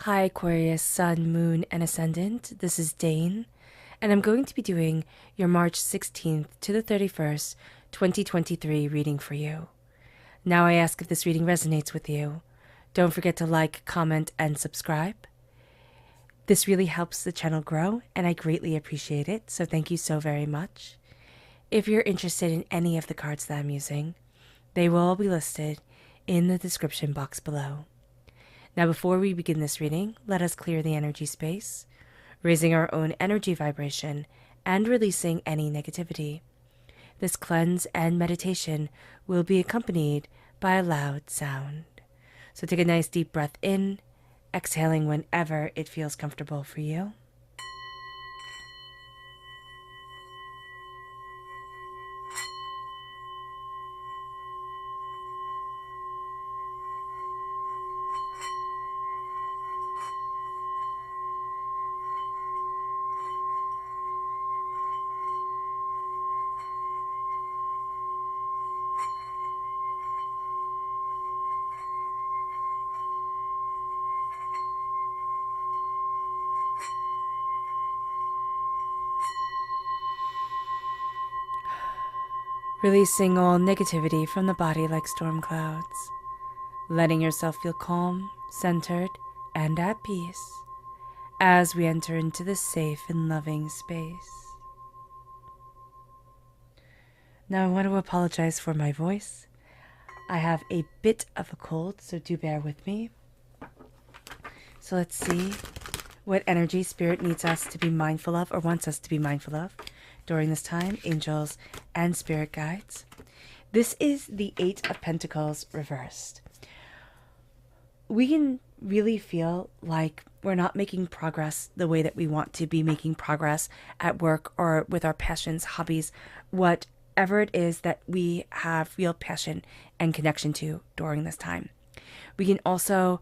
Hi Aquarius, Sun, Moon, and Ascendant. This is Dane, and I'm going to be doing your March 16th to the 31st, 2023 reading for you. Now I ask if this reading resonates with you. Don't forget to like, comment, and subscribe. This really helps the channel grow, and I greatly appreciate it, so thank you so very much. If you're interested in any of the cards that I'm using, they will all be listed in the description box below. Now, before we begin this reading, let us clear the energy space, raising our own energy vibration and releasing any negativity. This cleanse and meditation will be accompanied by a loud sound. So take a nice deep breath in, exhaling whenever it feels comfortable for you. Releasing all negativity from the body like storm clouds, letting yourself feel calm, centered, and at peace as we enter into this safe and loving space. Now I want to apologize for my voice. I have a bit of a cold, so do bear with me. So let's see what energy Spirit needs us to be mindful of, or wants us to be mindful of during this time, angels and spirit guides. This is the Eight of Pentacles reversed. We can really feel like we're not making progress the way that we want to be making progress at work or with our passions, hobbies, whatever it is that we have real passion and connection to during this time. We can also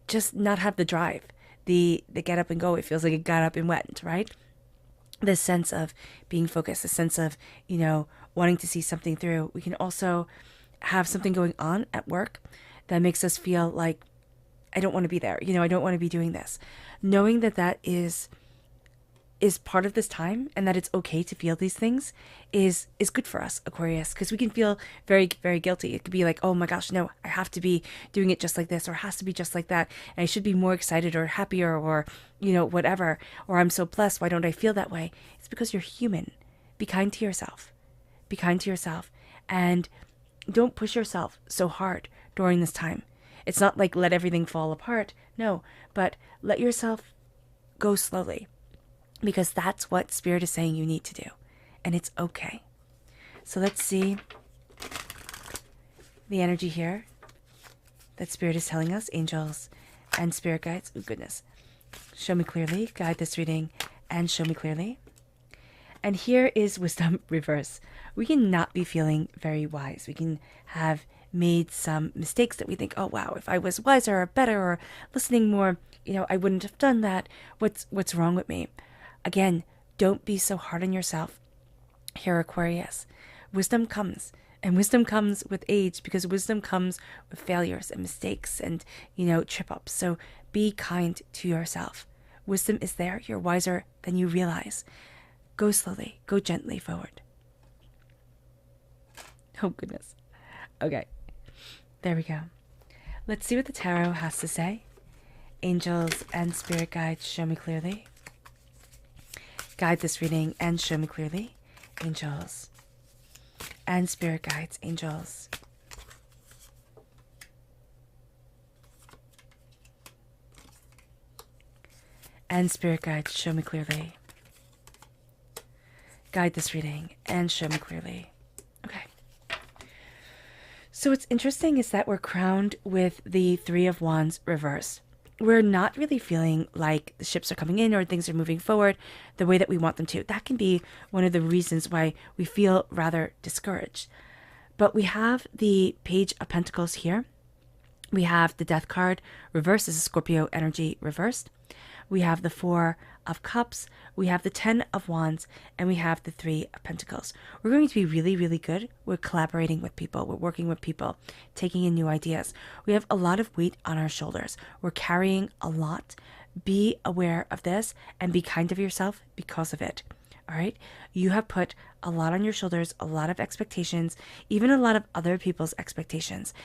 just not have the drive, the get up and go. It feels like it got up and went, right? This sense of being focused, the sense of, wanting to see something through. We can also have something going on at work that makes us feel like, I don't want to be there. I don't want to be doing this. Knowing that that is part of this time and that it's okay to feel these things is good for us, Aquarius, because we can feel very, very guilty. It could be like, oh my gosh, no, I have to be doing it just like this, or it has to be just like that. And I should be more excited or happier or, whatever, or I'm so blessed. Why don't I feel that way? It's because you're human. Be kind to yourself. Be kind to yourself. And don't push yourself so hard during this time. It's not like let everything fall apart. No, but let yourself go slowly. Because that's what Spirit is saying you need to do. And it's okay. So let's see the energy here that Spirit is telling us, angels and spirit guides. Oh, goodness. Show me clearly. Guide this reading and show me clearly. And here is wisdom reverse. We can not be feeling very wise. We can have made some mistakes that we think, oh, wow, if I was wiser or better or listening more, I wouldn't have done that. What's wrong with me? Again, don't be so hard on yourself here, Aquarius. Wisdom comes, and wisdom comes with age, because wisdom comes with failures and mistakes and, trip-ups. So be kind to yourself. Wisdom is there. You're wiser than you realize. Go slowly. Go gently forward. Oh, goodness. Okay. There we go. Let's see what the tarot has to say. Angels and spirit guides, show me clearly. Guide this reading and show me clearly, angels and spirit guides, angels. And spirit guides, show me clearly. Guide this reading and show me clearly. Okay. So what's interesting is that we're crowned with the Three of Wands reversed. We're not really feeling like the ships are coming in or things are moving forward the way that we want them to. That can be one of the reasons why we feel rather discouraged. But we have the Page of Pentacles here. We have the Death card reversed. This is Scorpio energy reversed. we have the Four of Cups, we have the Ten of Wands, and we have the Three of Pentacles. We're going to be really, really good. We're collaborating with people. We're working with people, taking in new ideas. We have a lot of weight on our shoulders. We're carrying a lot. Be aware of this and be kind to yourself because of it. All right. You have put a lot on your shoulders, a lot of expectations, even a lot of other people's expectations.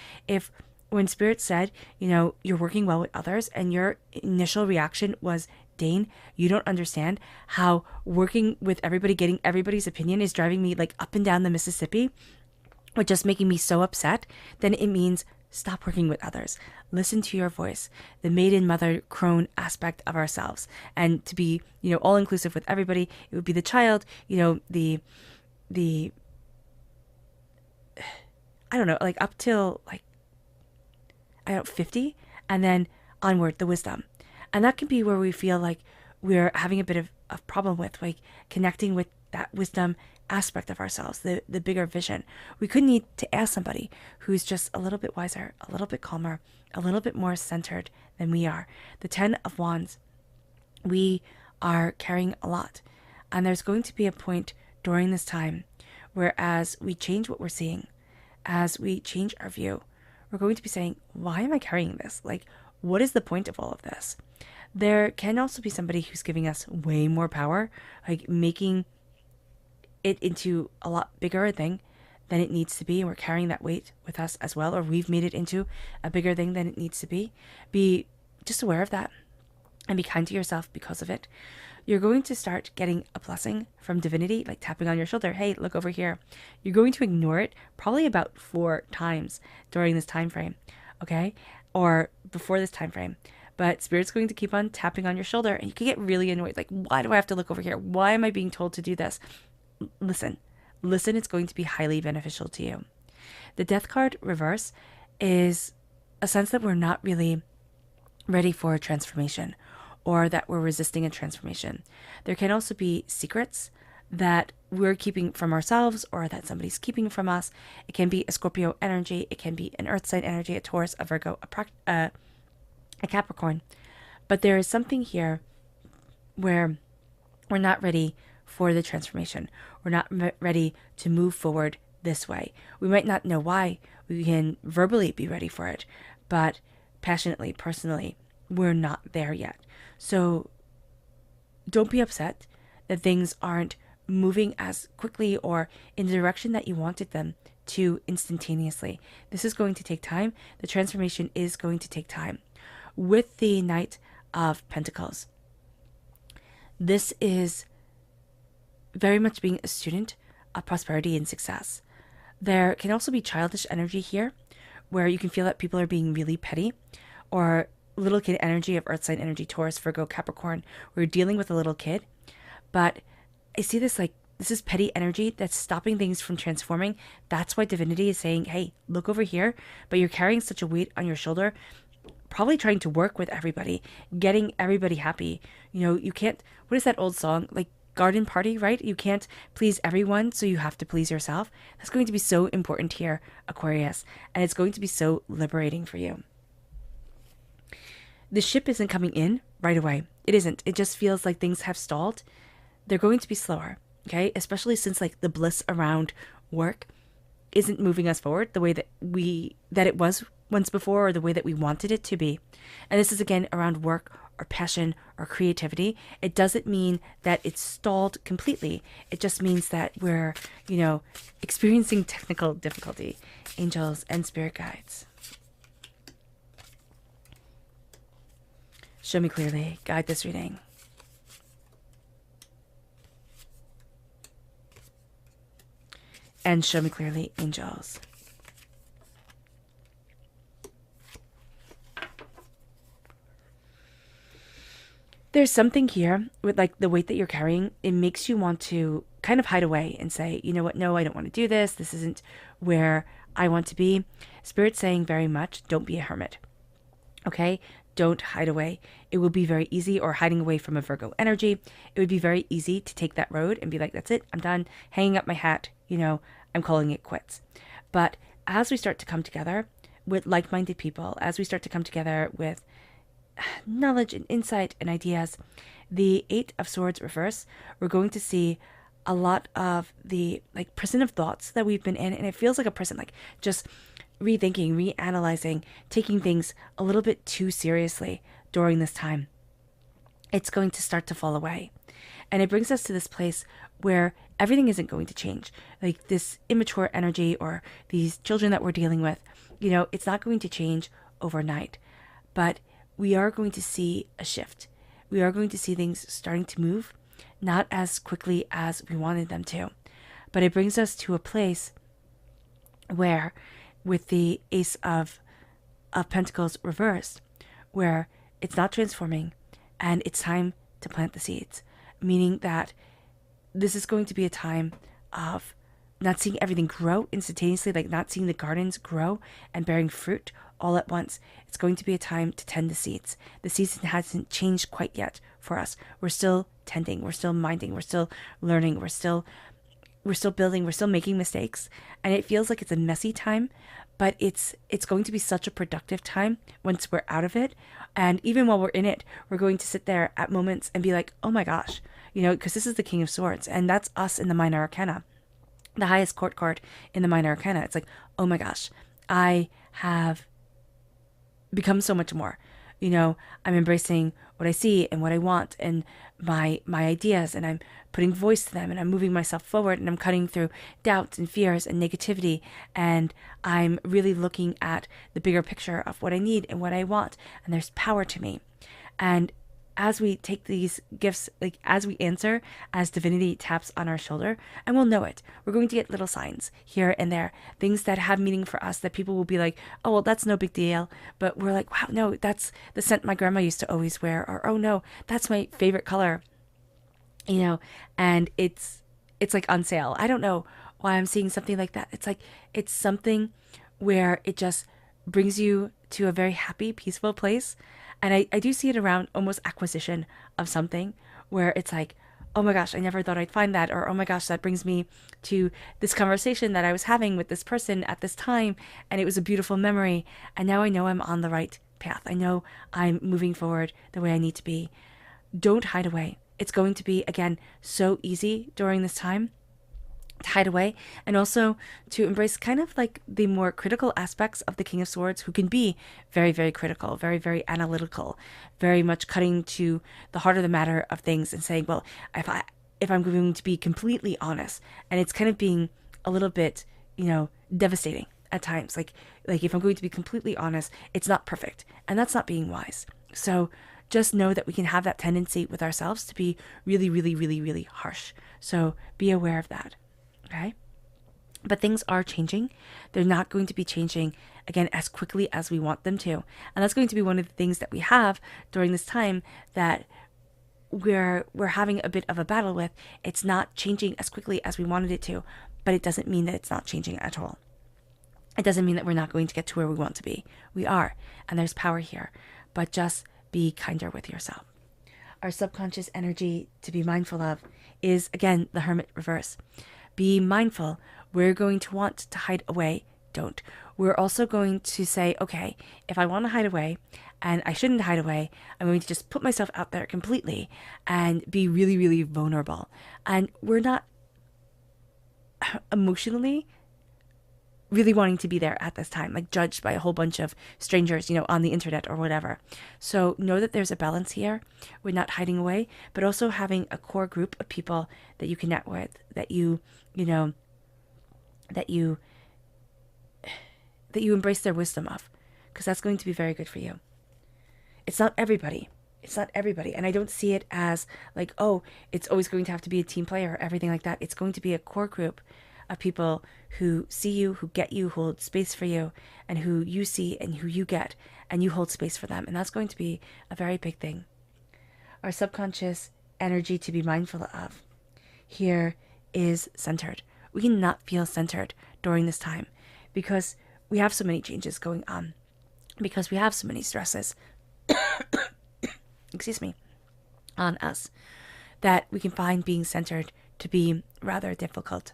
When Spirit said, you're working well with others and your initial reaction was, Dane, you don't understand how working with everybody, getting everybody's opinion is driving me like up and down the Mississippi, or just making me so upset, then it means stop working with others. Listen to your voice, the maiden, mother, crone aspect of ourselves. And to be, all inclusive with everybody, it would be the child, the I don't know, like up till 50, and then onward, the wisdom. And that can be where we feel like we're having a bit of a problem with, like, connecting with that wisdom aspect of ourselves, the bigger vision. We could need to ask somebody who's just a little bit wiser, a little bit calmer, a little bit more centered than we are. The Ten of Wands, we are carrying a lot. And there's going to be a point during this time where, as we change what we're seeing, as we change our view, we're going to be saying, why am I carrying this? Like, what is the point of all of this? There can also be somebody who's giving us way more power, like making it into a lot bigger a thing than it needs to be, and we're carrying that weight with us as well, or we've made it into a bigger thing than it needs to be. Be just aware of that and be kind to yourself because of it. You're going to start getting a blessing from divinity, like tapping on your shoulder. Hey, look over here. You're going to ignore it probably about 4 times during this time frame, okay? Or before this time frame. But Spirit's going to keep on tapping on your shoulder, and you can get really annoyed. Like, why do I have to look over here? Why am I being told to do this? Listen, it's going to be highly beneficial to you. The Death card reverse is a sense that we're not really ready for a transformation, or that we're resisting a transformation. There can also be secrets that we're keeping from ourselves, or that somebody's keeping from us. It can be a Scorpio energy. It can be an Earth sign energy, a Taurus, a Virgo, a Capricorn. But there is something here where we're not ready for the transformation. We're not ready to move forward this way. We might not know why. We can verbally be ready for it, but passionately, personally, we're not there yet. So don't be upset that things aren't moving as quickly or in the direction that you wanted them to instantaneously. This is going to take time. The transformation is going to take time. With the Knight of Pentacles, this is very much being a student of prosperity and success. There can also be childish energy here, where you can feel that people are being really petty, or little kid energy of Earth sign energy, Taurus, Virgo, Capricorn, where you're dealing with a little kid. But I see this like, this is petty energy that's stopping things from transforming. That's why divinity is saying, hey, look over here. But you're carrying such a weight on your shoulder, probably trying to work with everybody, getting everybody happy. You can't, what is that old song? Like, garden party, right? You can't please everyone, so you have to please yourself. That's going to be so important here, Aquarius, and it's going to be so liberating for you. The ship isn't coming in right away. It isn't. It just feels like things have stalled. They're going to be slower, okay? Especially since like the bliss around work isn't moving us forward the way that it was once before, or the way that we wanted it to be. And this is again around work or passion or creativity. It doesn't mean that it's stalled completely. It just means that we're, experiencing technical difficulty. Angels and spirit guides, show me clearly. Guide this reading. And show me clearly, angels. There's something here with like the weight that you're carrying. It makes you want to kind of hide away and say, you know what? No, I don't want to do this. This isn't where I want to be. Spirit's saying very much, don't be a hermit. Okay? Don't hide away. It will be very easy, or hiding away from a Virgo energy. It would be very easy to take that road and be like, that's it. I'm done. Hanging up my hat. I'm calling it quits. But as we start to come together with like-minded people, as we start to come together with knowledge and insight and ideas. The Eight of Swords reverse, we're going to see a lot of the like prison of thoughts that we've been in, and it feels like a prison, like just rethinking, reanalyzing, taking things a little bit too seriously during this time. It's going to start to fall away. And it brings us to this place where everything isn't going to change. Like this immature energy or these children that we're dealing with, it's not going to change overnight. But we are going to see a shift. We are going to see things starting to move, not as quickly as we wanted them to. But it brings us to a place where, with the Ace of Pentacles reversed, where it's not transforming and it's time to plant the seeds. Meaning that this is going to be a time of not seeing everything grow instantaneously, like not seeing the gardens grow and bearing fruit all at once. It's going to be a time to tend the seeds. The season hasn't changed quite yet for us. We're still tending, we're still minding, we're still learning, we're still building, we're still making mistakes. And it feels like it's a messy time, but it's going to be such a productive time once we're out of it. And even while we're in it, we're going to sit there at moments and be like, oh my gosh, because this is the King of Swords, and that's us in the Minor Arcana, the highest court card in the Minor Arcana. It's like, oh my gosh, I have become so much more. I'm embracing what I see and what I want and my ideas, and I'm putting voice to them, and I'm moving myself forward, and I'm cutting through doubts and fears and negativity, and I'm really looking at the bigger picture of what I need and what I want, and there's power to me. And as we take these gifts, like as we answer, as divinity taps on our shoulder, and we'll know it. We're going to get little signs here and there, things that have meaning for us that people will be like, oh, well, that's no big deal. But we're like, wow, no, that's the scent my grandma used to always wear. Or, oh no, that's my favorite color. And it's like on sale. I don't know why I'm seeing something like that. It's like, it's something where it just brings you to a very happy, peaceful place. And I do see it around almost acquisition of something where it's like, oh my gosh, I never thought I'd find that. Or, oh my gosh, that brings me to this conversation that I was having with this person at this time. And it was a beautiful memory. And now I know I'm on the right path. I know I'm moving forward the way I need to be. Don't hide away. It's going to be, again, so easy during this time to hide away, and also to embrace kind of like the more critical aspects of the King of Swords, who can be very, very critical, very, very analytical, very much cutting to the heart of the matter of things and saying, well, if I'm going to be completely honest, and it's kind of being a little bit, devastating at times. Like if I'm going to be completely honest, it's not perfect, and that's not being wise. So just know that we can have that tendency with ourselves to be really, really, really, really harsh. So be aware of that. Okay? But things are changing. They're not going to be changing, again, as quickly as we want them to. And that's going to be one of the things that we have during this time that we're having a bit of a battle with. It's not changing as quickly as we wanted it to, but it doesn't mean that it's not changing at all. It doesn't mean that we're not going to get to where we want to be. We are, and there's power here. But just be kinder with yourself. Our subconscious energy to be mindful of is, again, the Hermit reverse. Be mindful. We're going to want to hide away. Don't. We're also going to say, okay, if I want to hide away and I shouldn't hide away, I'm going to just put myself out there completely and be really, really vulnerable. And we're not emotionally really wanting to be there at this time, like judged by a whole bunch of strangers, on the internet or whatever. So know that there's a balance here. We're not hiding away, but also having a core group of people that you connect with, that you embrace their wisdom of, because that's going to be very good for you. It's not everybody. And I don't see it as like, oh, it's always going to have to be a team player or everything like that. It's going to be a core group of people who see you, who get you, who hold space for you, and who you see and who you get, and you hold space for them. And that's going to be a very big thing. Our subconscious energy to be mindful of here is centered. We cannot feel centered during this time because we have so many changes going on, because we have so many stresses, excuse me, on us, that we can find being centered to be rather difficult.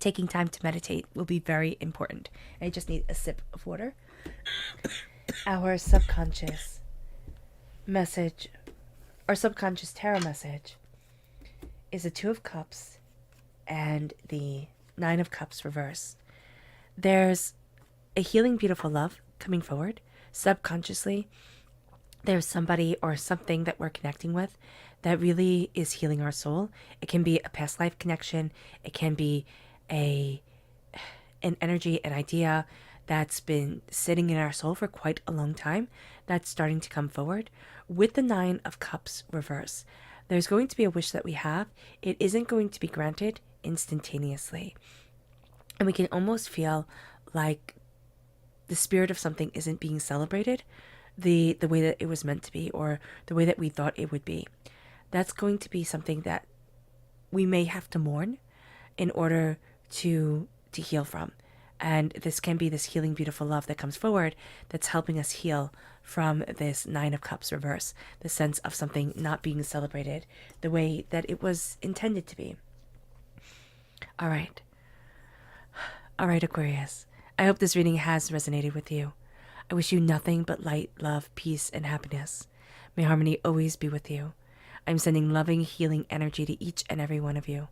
Taking time to meditate will be very important. I just need a sip of water. Our subconscious message, our subconscious tarot message, is the Two of Cups and the Nine of Cups reversed. There's a healing, beautiful love coming forward. Subconsciously, there's somebody or something that we're connecting with that really is healing our soul. It can be a past life connection. It can be an energy, an idea that's been sitting in our soul for quite a long time that's starting to come forward. With the Nine of Cups reverse, there's going to be a wish that we have. It isn't going to be granted instantaneously. And we can almost feel like the spirit of something isn't being celebrated the way that it was meant to be, or the way that we thought it would be. That's going to be something that we may have to mourn in order to heal from. And this can be this healing, beautiful love that comes forward that's helping us heal from this Nine of Cups reverse, the sense of something not being celebrated the way that it was intended to be. All right, Aquarius. I hope this reading has resonated with you. I wish you nothing but light, love, peace, and happiness. May harmony always be with you. I'm sending loving, healing energy to each and every one of you.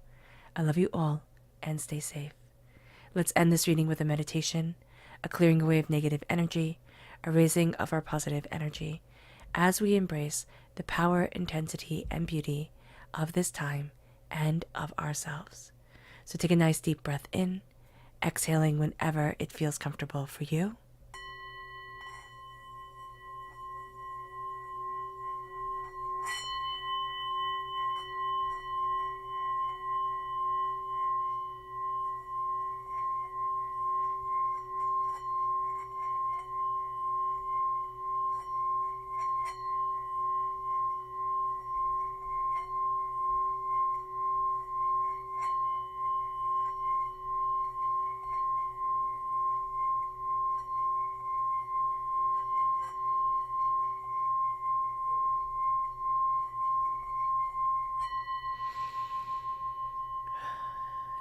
I love you all, and stay safe. Let's end this reading with a meditation, a clearing away of negative energy, a raising of our positive energy, as we embrace the power, intensity, and beauty of this time and of ourselves. So take a nice deep breath in, exhaling whenever it feels comfortable for you.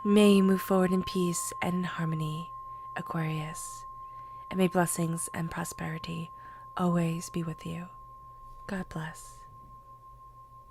May you move forward in peace and in harmony, Aquarius, and may blessings and prosperity always be with you. God bless.